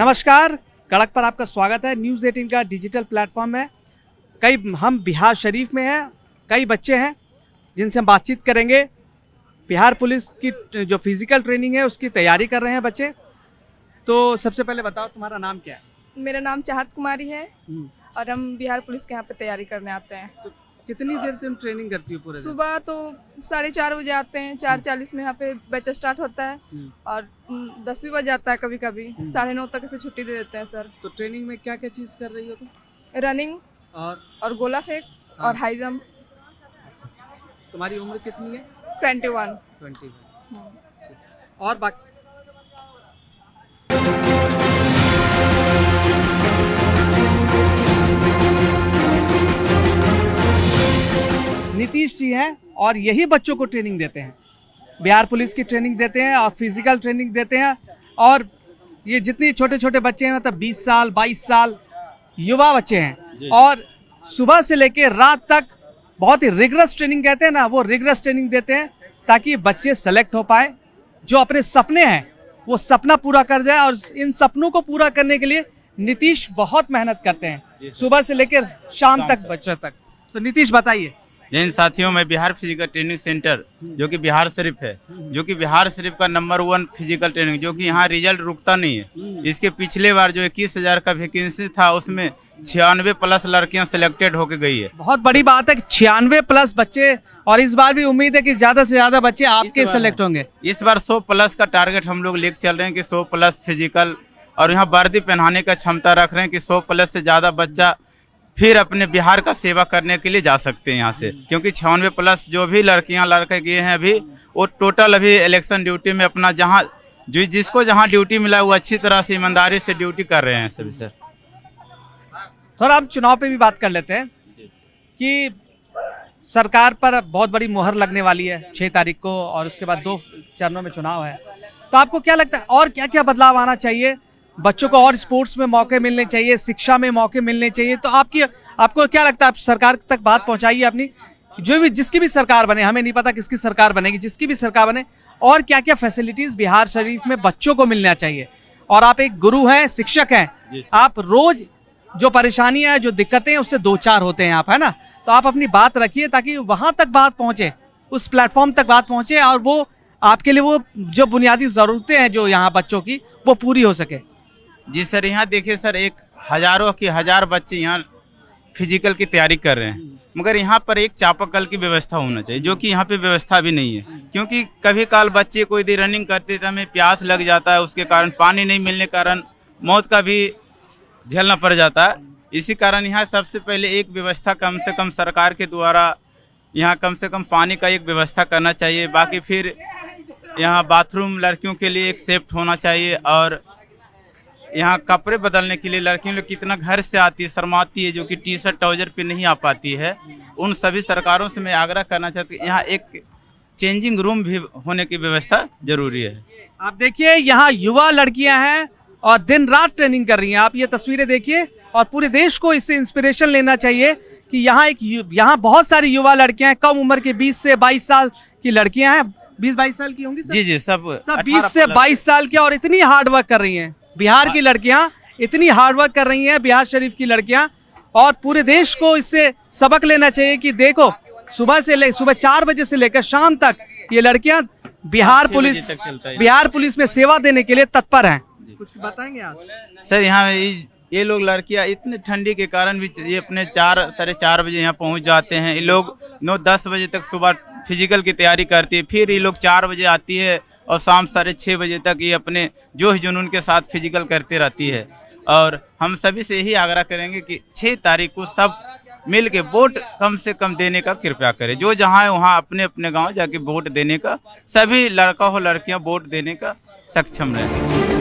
नमस्कार, कड़क पर आपका स्वागत है। न्यूज़ 18 का डिजिटल प्लेटफॉर्म है। हम बिहार शरीफ में हैं। कई बच्चे हैं जिनसे हम बातचीत करेंगे। बिहार पुलिस की जो फिजिकल ट्रेनिंग है उसकी तैयारी कर रहे हैं बच्चे। तो सबसे पहले बताओ तुम्हारा नाम क्या है? मेरा नाम चाहत कुमारी है और हम बिहार पुलिस के यहाँ पे तैयारी करने आते हैं। तो कितनी देर तुम ट्रेनिंग करती हो पूरे दिन? सुबह तो 4:30 बजे आते हैं, 4:40 में यहाँ पे बैच स्टार्ट होता है और 10 भी बज जाता है कभी कभी। 9:30 तक से छुट्टी दे देते हैं सर। तो ट्रेनिंग में क्या क्या चीज़ कर रही हो तुम? रनिंग और गोला फेंक और हाई जंप। तुम्हारी उम्र कितनी है? 21। और बाकी नीतीश जी हैं और यही बच्चों को ट्रेनिंग देते हैं। बिहार पुलिस की ट्रेनिंग देते हैं और फिजिकल ट्रेनिंग देते हैं। और ये जितने छोटे छोटे बच्चे हैं, मतलब 20 साल 22 साल युवा बच्चे हैं, और सुबह से लेकर रात तक बहुत ही रिगरस ट्रेनिंग कहते हैं ना, वो रिगरस ट्रेनिंग देते हैं ताकि बच्चे सेलेक्ट हो पाए, जो अपने सपने हैं वो सपना पूरा कर जाए। और इन सपनों को पूरा करने के लिए नीतीश बहुत मेहनत करते हैं, सुबह से लेकर शाम तक, बच्चों तक। तो नीतीश बताइए। जैन साथियों, में बिहार फिजिकल ट्रेनिंग सेंटर जो कि बिहार शरीफ है, जो कि बिहार शरीफ का नंबर 1 फिजिकल ट्रेनिंग, जो कि यहाँ रिजल्ट रुकता नहीं है। इसके पिछले बार जो 21,000 का वैकेंसी था उसमें 96+ लड़कियां सिलेक्टेड होके गई है। बहुत बड़ी बात है, 96+ बच्चे। और इस बार भी उम्मीद है कि ज्यादा से ज्यादा बच्चे आपके सेलेक्ट होंगे। इस बार 100+ का टारगेट हम लोग लेकर चल रहे हैं कि 100+ फिजिकल, और यहाँ वर्दी पहनाने का क्षमता रख रहे हैं कि 100+ से ज्यादा बच्चा फिर अपने बिहार का सेवा करने के लिए जा सकते हैं यहाँ से। क्योंकि 96+ जो भी लड़कियां लड़के गए हैं अभी, वो टोटल अभी इलेक्शन ड्यूटी में अपना जिसको जहाँ ड्यूटी मिला वो अच्छी तरह से ईमानदारी से ड्यूटी कर रहे हैं सभी सर। थोड़ा हम चुनाव पे भी बात कर लेते हैं कि सरकार पर बहुत बड़ी मुहर लगने वाली है 6 तारीख को, और उसके बाद 2 चरणों में चुनाव है। तो आपको क्या लगता है और क्या क्या बदलाव आना चाहिए? बच्चों को और स्पोर्ट्स में मौके मिलने चाहिए, शिक्षा में मौके मिलने चाहिए। तो आपको क्या लगता है? आप सरकार तक बात पहुंचाइए अपनी, जो भी जिसकी भी सरकार बने, हमें नहीं पता किसकी सरकार बनेगी, जिसकी भी सरकार बने, और क्या क्या फैसिलिटीज बिहार शरीफ में बच्चों को मिलना चाहिए। और आप एक गुरु हैं, शिक्षक हैं, आप रोज जो परेशानियां हैं, जो दिक्कतें हैं, उससे 2-4 होते हैं आप, है ना? तो आप अपनी बात रखिए ताकि वहां तक बात पहुंचे, उस प्लेटफॉर्म तक बात पहुंचे, और वो आपके लिए वो जो बुनियादी जरूरतें हैं जो यहाँ बच्चों की, वो पूरी हो सके। जी सर, यहाँ देखिए सर, एक हजारों के हजार बच्चे यहाँ फिजिकल की तैयारी कर रहे हैं, मगर यहाँ पर एक चापाकल की व्यवस्था होना चाहिए, जो कि यहाँ पे व्यवस्था भी नहीं है। क्योंकि कभी काल बच्चे कोई देर रनिंग करते थे, हमें प्यास लग जाता है, उसके कारण पानी नहीं मिलने के कारण मौत का भी झेलना पड़ जाता है। इसी कारण यहाँ सबसे पहले एक व्यवस्था कम से कम सरकार के द्वारा यहाँ कम से कम पानी का एक व्यवस्था करना चाहिए। बाकी फिर यहाँ बाथरूम लड़कियों के लिए एक सेफ्ट होना चाहिए, और यहाँ कपड़े बदलने के लिए लड़कियों लोग कितना घर से आती है, शर्माती है, जो कि टी-शर्ट ट्राउजर पे नहीं आ पाती है। उन सभी सरकारों से मैं आग्रह करना चाहता हूँ यहाँ एक चेंजिंग रूम भी होने की व्यवस्था जरूरी है। आप देखिए, यहाँ युवा लड़कियां हैं और दिन रात ट्रेनिंग कर रही हैं। आप ये तस्वीरें देखिए, और पूरे देश को इससे इंस्पिरेशन लेना चाहिए कि यहाँ बहुत सारी युवा लड़कियां हैं, कम उम्र के 20 से 22 साल की लड़कियां हैं। 20-22 साल की होंगी सर? जी सब 20 से 22 साल की, और इतनी हार्ड वर्क कर रही हैं। बिहार की लड़कियां इतनी हार्ड वर्क कर रही हैं, बिहार शरीफ की लड़कियां, और पूरे देश को इससे सबक लेना चाहिए कि देखो, सुबह 4 बजे से लेकर शाम तक ये लड़कियां बिहार पुलिस में सेवा देने के लिए तत्पर हैं। कुछ बताएंगे आप? सर, यहाँ ये लोग लड़कियां इतने ठंडी के कारण भी ये अपने 4-4:30 बजे यहाँ पहुँच जाते हैं। ये लोग 9-10 बजे तक सुबह फिजिकल की तैयारी करती है, फिर ये लोग 4 बजे आती है और शाम 6:30 बजे तक ये अपने जोश जुनून के साथ फिजिकल करते रहती है। और हम सभी से यही आग्रह करेंगे कि 6 तारीख को सब मिल के वोट कम से कम देने का कृपया करें। जो जहाँ है वहाँ अपने अपने गांव जाके वोट देने का, सभी लड़का हो लड़कियां वोट देने का सक्षम रहें।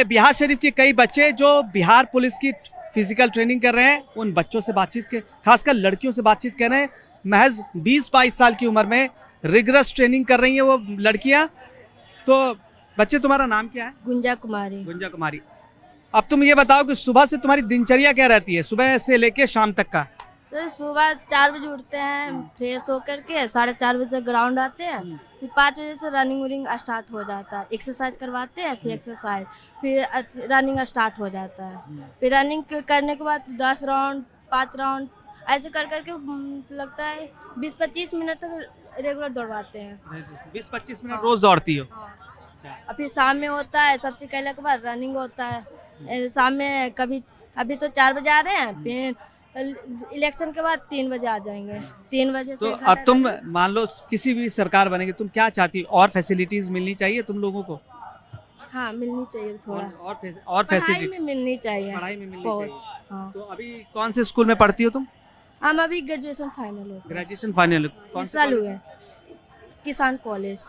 बिहार शरीफ के कई बच्चे जो बिहार पुलिस की फिजिकल ट्रेनिंग कर रहे हैं, उन बच्चों से बातचीत के, खासकर लड़कियों से बातचीत कर रहे हैं। महज 20-22 साल की उम्र में रिगरस ट्रेनिंग कर रही हैं वो लड़कियां। तो बच्चे, तुम्हारा नाम क्या है? गुंजा कुमारी। गुंजा कुमारी, अब तुम ये बताओ कि सुबह से तुम्हारी दिनचर्या क्या रहती है, सुबह से लेके शाम तक का? तो सुबह 4 बजे उठते हैं, फ्रेश होकर के 4:30 बजे तक ग्राउंड आते हैं, फिर 5 बजे से रनिंग वनिंग स्टार्ट हो जाता है, एक्सरसाइज करवाते हैं, फिर एक्सरसाइज, फिर रनिंग स्टार्ट हो जाता है, फिर रनिंग करने के बाद 10 राउंड 5 राउंड ऐसे कर करके लगता है 20-25 मिनट तक रेगुलर दौड़वाते हैं। 20-25 मिनट रोज दौड़ती हो? और फिर शाम में होता है, सब चीज करने के बाद रनिंग होता है शाम में। कभी अभी तो 4 बजे आ रहे हैं, फिर इलेक्शन के बाद 3 बजे आ जाएंगे, 3 बजे तो से अब तुम मान लो किसी भी सरकार बनेगी, तुम क्या चाहती हो? और फैसिलिटीज मिलनी चाहिए तुम लोगों को? हाँ मिलनी चाहिए थोड़ा, और पढ़ाई फैसिलिटी में मिलनी चाहिए, पढ़ाई में मिलनी बहुत। चाहिए। हाँ तो अभी कौन से स्कूल में पढ़ती हो तुम? हम अभी ग्रेजुएशन फाइनल हो गए, ग्रेजुएशन फाइनल कौन इस से साल कॉलेज? हुए किसान कॉलेज।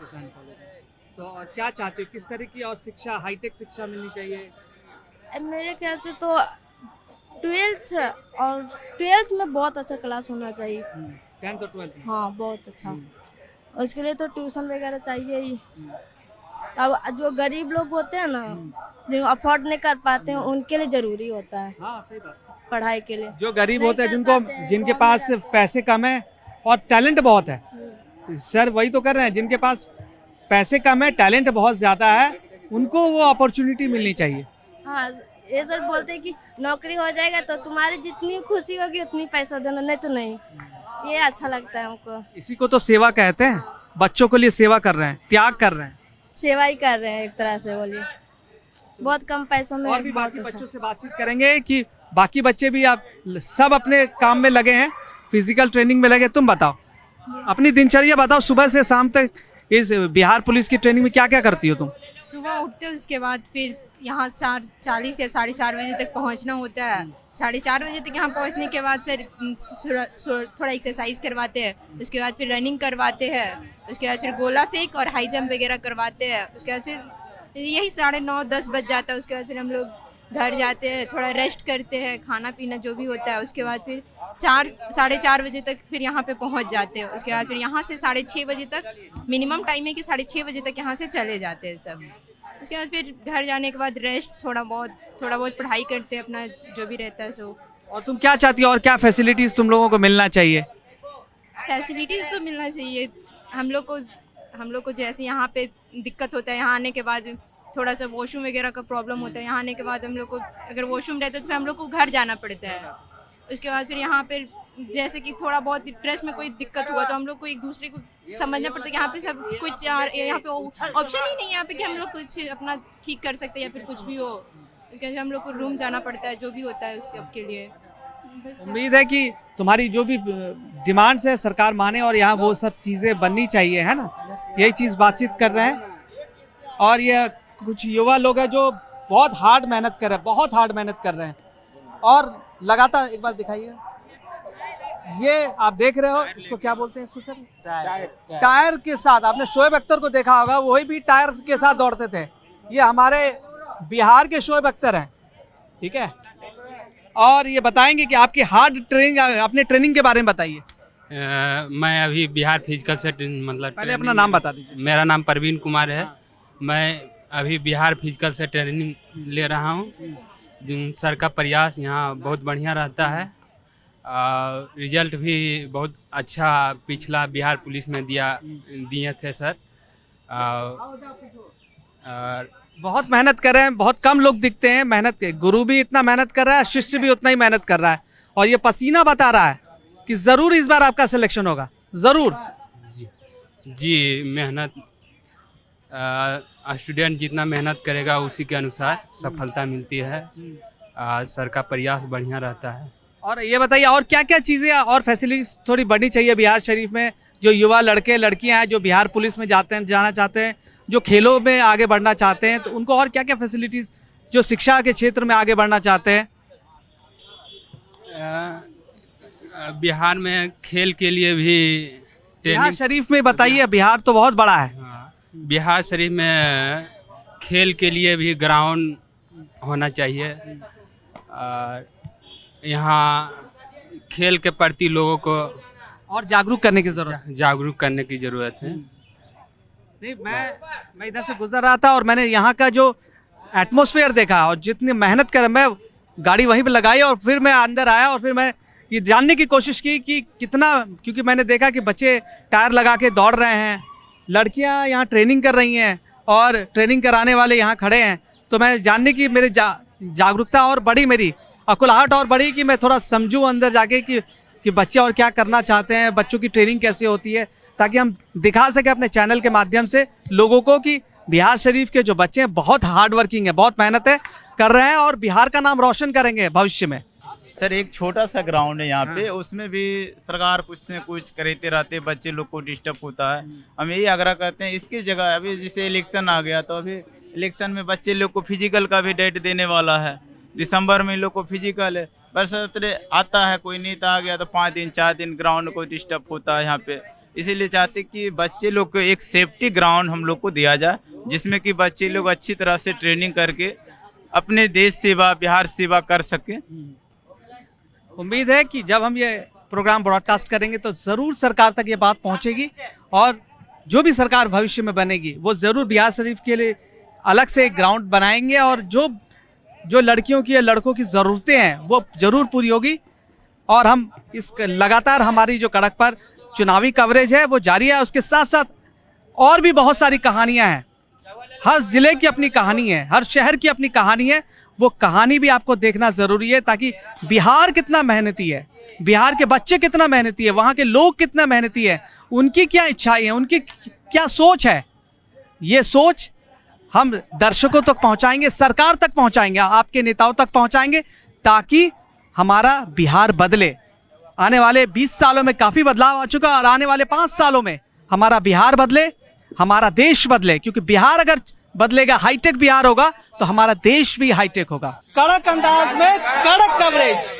तो क्या चाहते हो, किस तरह की और शिक्षा, हाईटेक शिक्षा मिलनी चाहिए? मेरे ख्याल से तो 12th में बहुत अच्छा क्लास होना चाहिए। 10th और 12th में? हाँ बहुत अच्छा, उसके लिए तो ट्यूशन वगैरह चाहिए ही। अब जो गरीब लोग होते हैं ना, जो अफोर्ड नहीं कर पाते हैं, उनके लिए जरूरी होता है हाँ सही बात। पढ़ाई के लिए। जो गरीब नहीं होते हैं, कर जिनको पाते हैं, जिनके गाँव पास में रहते हैं। पैसे कम है और टैलेंट बहुत है, सर वही तो कर रहे हैं, जिनके पास पैसे कम है टैलेंट बहुत ज्यादा है, उनको वो अपॉर्चुनिटी मिलनी चाहिए। हाँ ये सर बोलते हैं कि नौकरी हो जाएगा तो तुम्हारी जितनी खुशी होगी उतनी पैसा देना, नहीं तो नहीं। ये अच्छा लगता है हमको। इसी को तो सेवा कहते हैं, बच्चों के लिए सेवा कर रहे हैं, त्याग कर रहे हैं। सेवा ही कर रहे हैं एक तरह से, बोलिए बहुत कम पैसों में और भी बहुत बाकी अच्छा। बच्चों से बातचीत करेंगे कि बाकी बच्चे भी आप सब अपने काम में लगे हैं, फिजिकल ट्रेनिंग में लगे। तुम बताओ अपनी दिनचर्या बताओ, सुबह से शाम तक इस बिहार पुलिस की ट्रेनिंग में क्या क्या करती हो तुम? सुबह उठते हैं, उसके बाद फिर यहाँ 4:40 या 4:30 बजे तक पहुँचना होता है। 4:30 बजे तक यहाँ पहुँचने के बाद सर थोड़ा एक्सरसाइज करवाते हैं, उसके बाद फिर रनिंग करवाते हैं, उसके बाद फिर गोला फेंक और हाई जंप वगैरह करवाते हैं। उसके बाद फिर यही 9:30-10 बज जाता है। उसके बाद फिर हम लोग घर जाते हैं, थोड़ा रेस्ट करते हैं, खाना पीना जो भी होता है। उसके बाद फिर 4-4:30 बजे तक फिर यहाँ पे पहुँच जाते हैं। उसके बाद फिर यहाँ से 6:30 बजे तक मिनिमम टाइम है कि 6:30 बजे तक यहाँ से चले जाते हैं सब। उसके बाद फिर घर जाने के बाद रेस्ट, थोड़ा बहुत पढ़ाई करते हैं, अपना जो भी रहता है सो। और तुम क्या चाहती हो, और क्या फैसिलिटीज तुम लोगों को मिलना चाहिए? फैसिलिटीज़ तो मिलना चाहिए हम लोग को जैसे यहाँ पे दिक्कत होता है, यहाँ आने के बाद थोड़ा सा वॉशरूम वगैरह का प्रॉब्लम होता है। यहाँ आने के बाद हम लोग को अगर वॉशरूम रहता है तो फिर हम लोग को घर जाना पड़ता है। उसके बाद फिर यहाँ पे जैसे कि थोड़ा बहुत ड्रेस में कोई दिक्कत हुआ तो हम लोग को एक दूसरे को समझना पड़ता है कि यहाँ पे सब कुछ, यहाँ पे ऑप्शन ही नहीं है यहाँ पे कि हम लोग कुछ अपना ठीक कर सकते हैं या फिर कुछ भी हो। उसके बाद हम लोग को रूम जाना पड़ता है, जो भी होता है उस सब के लिए। बस उम्मीद है कि तुम्हारी जो भी डिमांड्स है सरकार माने और यहाँ वो सब चीज़ें बननी चाहिए, है ना? यही चीज़ बातचीत कर रहे हैं। और ये कुछ युवा लोग हैं जो बहुत हार्ड मेहनत कर रहे हैं, बहुत हार्ड मेहनत कर रहे हैं और लगातार। एक बार दिखाइएगा, ये आप देख रहे हो, इसको क्या बोलते हैं इसको सर? टायर के साथ। आपने शोएब अख्तर को देखा होगा, वही भी टायर के साथ दौड़ते थे। ये हमारे बिहार के शोएब अख्तर हैं, ठीक है? और ये बताएंगे कि आपकी हार्ड ट्रेनिंग, अपने ट्रेनिंग के बारे में बताइए। मैं अभी बिहार फिजिकल से मतलब पहले अपना नाम बता दीजिए। मेरा नाम परवीन कुमार है। मैं अभी बिहार फिजिकल से ट्रेनिंग ले रहा हूँ। सर का प्रयास यहाँ बहुत बढ़िया रहता है। रिजल्ट भी बहुत अच्छा पिछला बिहार पुलिस में दिए थे सर। बहुत मेहनत कर रहे हैं, बहुत कम लोग दिखते हैं मेहनत के। गुरु भी इतना मेहनत कर रहा है, शिष्य भी उतना ही मेहनत कर रहा है और ये पसीना बता रहा है कि जरूर इस बार आपका सिलेक्शन होगा, जरूर। जी मेहनत, स्टूडेंट जितना मेहनत करेगा उसी के अनुसार सफलता मिलती है। सर का प्रयास बढ़िया रहता है। और ये बताइए और क्या क्या चीज़ें और फैसिलिटीज थोड़ी बढ़नी चाहिए बिहार शरीफ में? जो युवा लड़के लड़कियां हैं जो बिहार पुलिस में जाना चाहते हैं, जो खेलों में आगे बढ़ना चाहते हैं, तो उनको और क्या क्या फैसिलिटीज, जो शिक्षा के क्षेत्र में आगे बढ़ना चाहते हैं? बिहार में खेल के लिए भी बिहार शरीफ में बताइए, बिहार तो बहुत बड़ा है। बिहार शरीफ में खेल के लिए भी ग्राउंड होना चाहिए। और यहाँ खेल के प्रति लोगों को और जागरूक करने की जरूरत है। है। नहीं, मैं इधर से गुजर रहा था और मैंने यहाँ का जो एटमॉस्फेयर देखा और जितनी मेहनत कर, मैं गाड़ी वहीं पे लगाई और फिर मैं अंदर आया और फिर मैं ये जानने की कोशिश की कि कितना, क्योंकि मैंने देखा कि बच्चे टायर लगा के दौड़ रहे हैं, लड़कियां यहाँ ट्रेनिंग कर रही हैं और ट्रेनिंग कराने वाले यहाँ खड़े हैं। तो मैं जानने की मेरी जागरूकता और बढ़ी, मेरी अकुलाहट और बढ़ी कि मैं थोड़ा समझूं अंदर जाके कि बच्चे और क्या करना चाहते हैं, बच्चों की ट्रेनिंग कैसे होती है, ताकि हम दिखा सकें अपने चैनल के माध्यम से लोगों को कि बिहार शरीफ के जो बच्चे हैं बहुत हार्ड वर्किंग है, बहुत मेहनत है कर रहे हैं और बिहार का नाम रोशन करेंगे भविष्य में। सर एक छोटा सा ग्राउंड है यहाँ पे, उसमें भी सरकार कुछ से कुछ करते रहते, बच्चे लोग को डिस्टर्ब होता है। हम यही आग्रह करते हैं इसकी जगह, अभी जैसे इलेक्शन आ गया तो अभी इलेक्शन में बच्चे लोग को फिजिकल का भी डेट देने वाला है, दिसंबर में लोग को फिजिकल है, बस आता है कोई नेता आ गया तो 5 दिन 4 दिन ग्राउंड को डिस्टर्ब होता है यहाँ पे। इसीलिए चाहते कि बच्चे लोग को एक सेफ्टी ग्राउंड हम लोग को दिया जाए, जिसमें कि बच्चे लोग अच्छी तरह से ट्रेनिंग करके अपने देश सेवा, बिहार सेवा कर सकें। उम्मीद है कि जब हम ये प्रोग्राम ब्रॉडकास्ट करेंगे तो ज़रूर सरकार तक ये बात पहुंचेगी और जो भी सरकार भविष्य में बनेगी वो ज़रूर बिहार शरीफ के लिए अलग से एक ग्राउंड बनाएंगे और जो लड़कियों की या लड़कों की ज़रूरतें हैं वो ज़रूर पूरी होगी। और हम इस लगातार हमारी जो कड़क पर चुनावी कवरेज है वो जारी है, उसके साथ साथ और भी बहुत सारी कहानियाँ हैं। हर जिले की अपनी कहानी है, हर शहर की अपनी कहानी है, वो कहानी भी आपको देखना ज़रूरी है ताकि बिहार कितना मेहनती है, बिहार के बच्चे कितना मेहनती है, वहाँ के लोग कितना मेहनती है, उनकी क्या इच्छाएं हैं, उनकी क्या सोच है, ये सोच हम दर्शकों तक पहुँचाएंगे, सरकार तक पहुँचाएंगे, आपके नेताओं तक पहुँचाएंगे ताकि हमारा बिहार बदले। आने वाले 20 सालों में काफ़ी बदलाव आ चुका और आने वाले 5 सालों में हमारा बिहार बदले, हमारा देश बदले, क्योंकि बिहार अगर बदलेगा, हाईटेक बिहार होगा तो हमारा देश भी हाईटेक होगा। कड़क अंदाज में कड़क कवरेज।